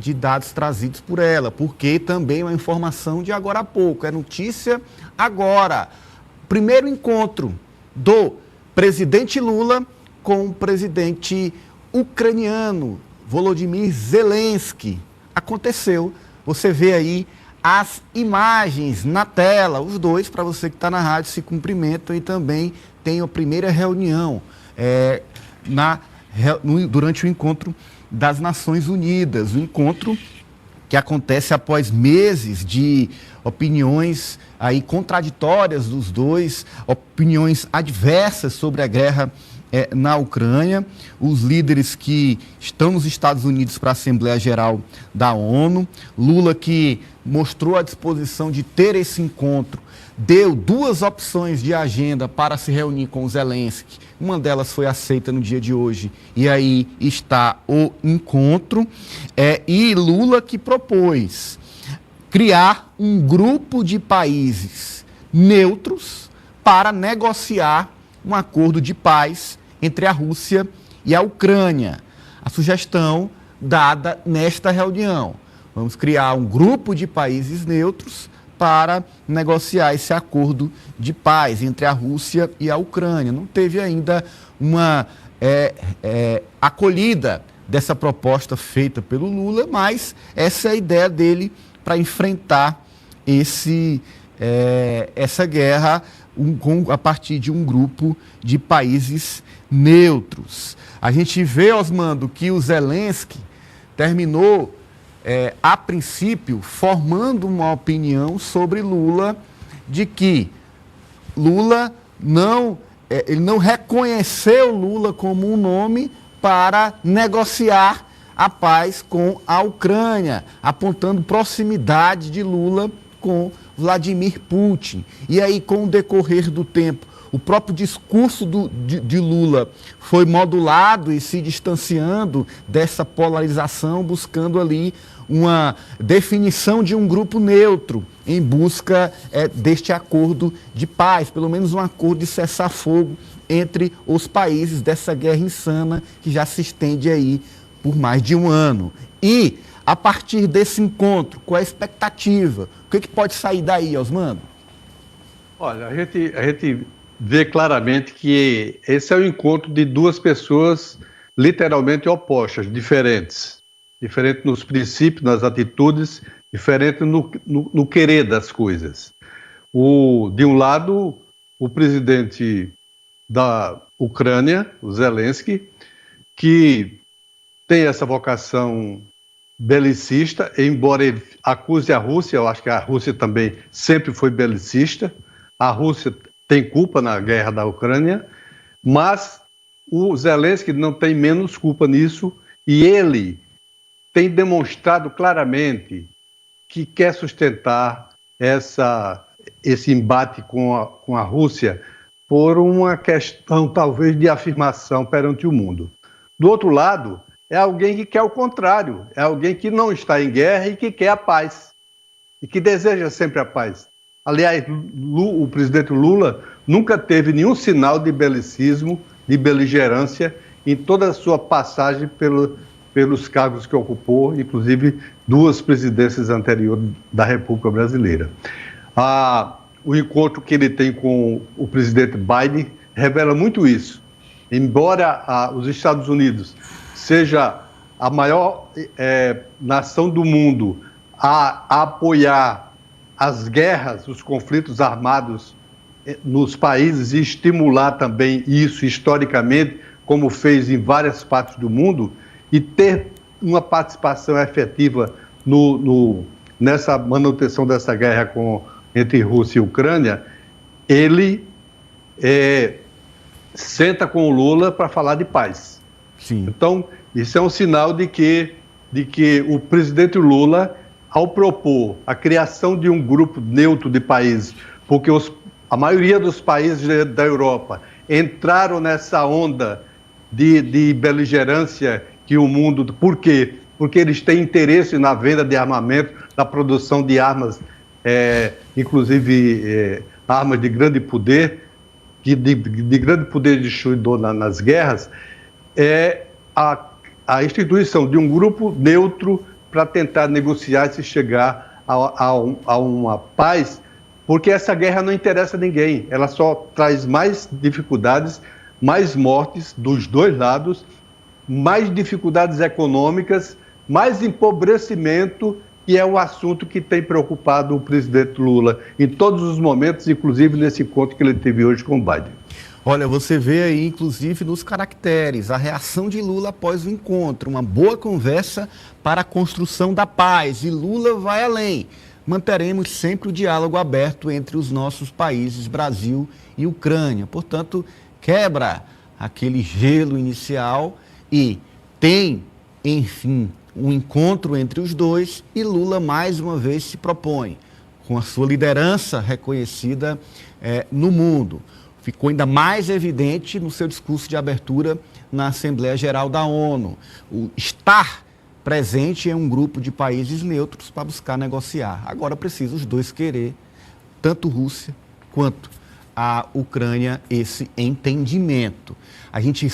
de dados trazidos por ela, porque também é uma informação de agora a pouco, é notícia agora. Primeiro encontro do presidente Lula com o presidente ucraniano, Volodymyr Zelensky. Aconteceu, você vê aí as imagens na tela, os dois, para você que está na rádio, se cumprimentam e também tem a primeira reunião durante o encontro das Nações Unidas, um encontro que acontece após meses de opiniões aí contraditórias dos dois, opiniões adversas sobre a guerra na Ucrânia, os líderes que estão nos Estados Unidos para a Assembleia Geral da ONU, Lula que mostrou a disposição de ter esse encontro, deu 2 opções de agenda para se reunir com o Zelensky, uma delas foi aceita no dia de hoje, e aí está o encontro, e Lula que propôs criar um grupo de países neutros para negociar um acordo de paz entre a Rússia e a Ucrânia. A sugestão dada nesta reunião. Vamos criar um grupo de países neutros para negociar esse acordo de paz entre a Rússia e a Ucrânia. Não teve ainda uma acolhida dessa proposta feita pelo Lula, mas essa é a ideia dele para enfrentar essa guerra a partir de um grupo de países neutros. A gente vê, Osmando, que o Zelensky terminou, a princípio, formando uma opinião sobre Lula, de que Lula ele não reconheceu Lula como um nome para negociar a paz com a Ucrânia, apontando proximidade de Lula com Vladimir Putin. E aí, com o decorrer do tempo, o próprio discurso de Lula foi modulado e se distanciando dessa polarização, buscando ali uma definição de um grupo neutro em busca deste acordo de paz, pelo menos um acordo de cessar-fogo entre os países dessa guerra insana que já se estende aí por mais de um ano. E, a partir desse encontro, qual é a expectativa? O que pode sair daí, Osmando? Olha, a gente vê claramente que esse é o encontro de 2 pessoas literalmente opostas, diferentes. Diferente nos princípios, nas atitudes, diferente no querer das coisas. De um lado, o presidente da Ucrânia, o Zelensky, que tem essa vocação belicista, embora ele acuse a Rússia, eu acho que a Rússia também sempre foi belicista, a Rússia tem culpa na guerra da Ucrânia, mas o Zelensky não tem menos culpa nisso e ele tem demonstrado claramente que quer sustentar esse embate com a Rússia por uma questão, talvez, de afirmação perante o mundo. Do outro lado, é alguém que quer o contrário, é alguém que não está em guerra e que quer a paz, e que deseja sempre a paz. Aliás, o presidente Lula nunca teve nenhum sinal de belicismo, de beligerância, em toda a sua passagem pelos cargos que ocupou, inclusive 2 presidências anteriores da República Brasileira. O encontro que ele tem com o presidente Biden revela muito isso. Embora os Estados Unidos seja a maior nação do mundo a apoiar as guerras, os conflitos armados nos países e estimular também isso historicamente, como fez em várias partes do mundo, e ter uma participação efetiva nessa manutenção dessa guerra entre Rússia e Ucrânia, ele senta com o Lula para falar de paz. Sim. Então, isso é um sinal de que o presidente Lula, ao propor a criação de um grupo neutro de países, porque a maioria dos países da Europa entraram nessa onda de beligerância que o mundo... Por quê? Porque eles têm interesse na venda de armamento, na produção de armas, inclusive armas de grande poder, de grande poder destruidor nas guerras, a instituição de um grupo neutro para tentar negociar e se chegar a uma paz, porque essa guerra não interessa a ninguém, ela só traz mais dificuldades, mais mortes dos dois lados, mais dificuldades econômicas, mais empobrecimento, que é o assunto que tem preocupado o presidente Lula em todos os momentos, inclusive nesse encontro que ele teve hoje com o Biden. Olha, você vê aí, inclusive, nos caracteres, a reação de Lula após o encontro, uma boa conversa para a construção da paz, e Lula vai além. Manteremos sempre o diálogo aberto entre os nossos países, Brasil e Ucrânia. Portanto, quebra aquele gelo inicial e tem, enfim, um encontro entre os dois, e Lula mais uma vez se propõe, com a sua liderança reconhecida no mundo. Ficou ainda mais evidente no seu discurso de abertura na Assembleia Geral da ONU. O estar presente em um grupo de países neutros para buscar negociar. Agora precisa os dois querer, tanto Rússia quanto a Ucrânia, esse entendimento. A gente